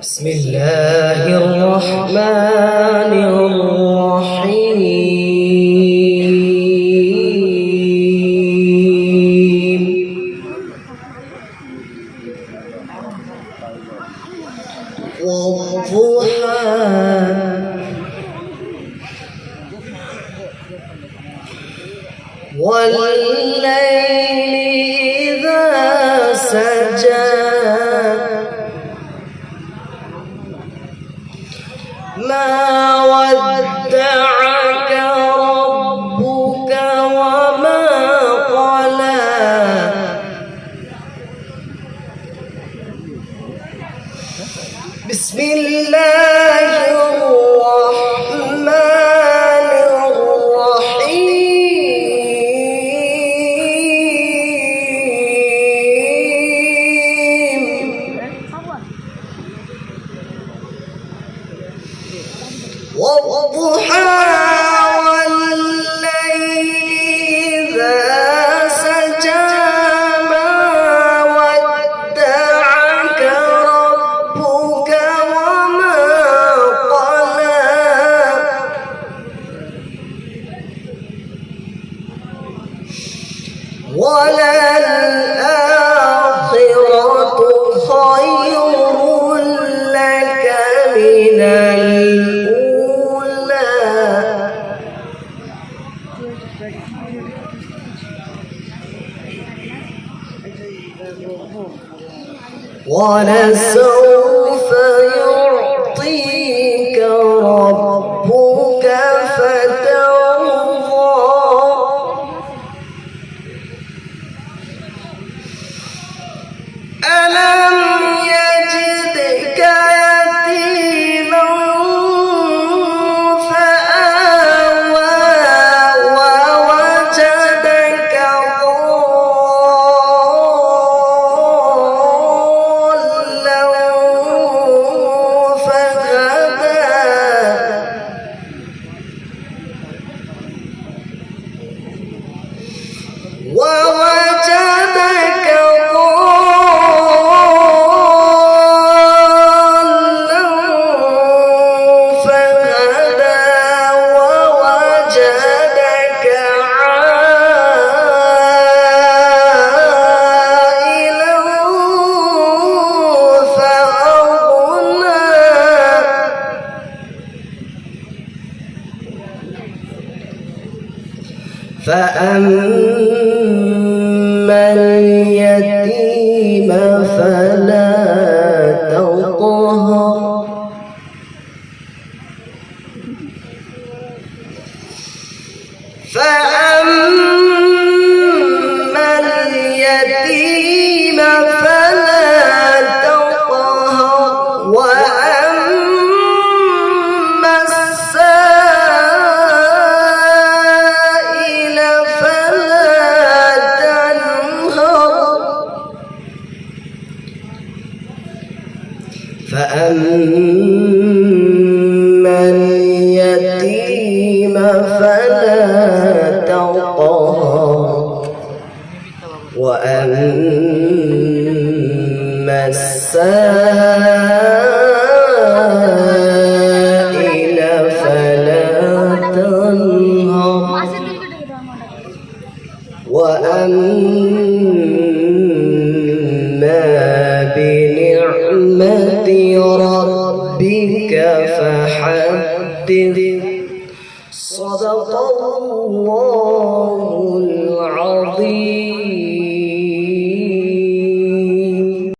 بسم الله الرحمن الرحيم والضحى والليل إذا سجى ما ودعك ربك وما قلى بسم الله الرحمن والضحى والليل إذا سجى ما ودعك ربك وما قلى وللآخرة خير لك من ولسوف يعطيك ربك فترضى ألم يجدك يتيما فآوى ووجدك ووجدك ضالا فهدى ووجدك عائلا فأغنى فأما اليتيم فلا تقهر فأما اليتيم فلا تقهر وأما السائل فلا تنهر فأما اليتيم فلا تقهر وأما السائل فلا تنهر وأما بنعمة ربك فحدث صدق الله العظيم.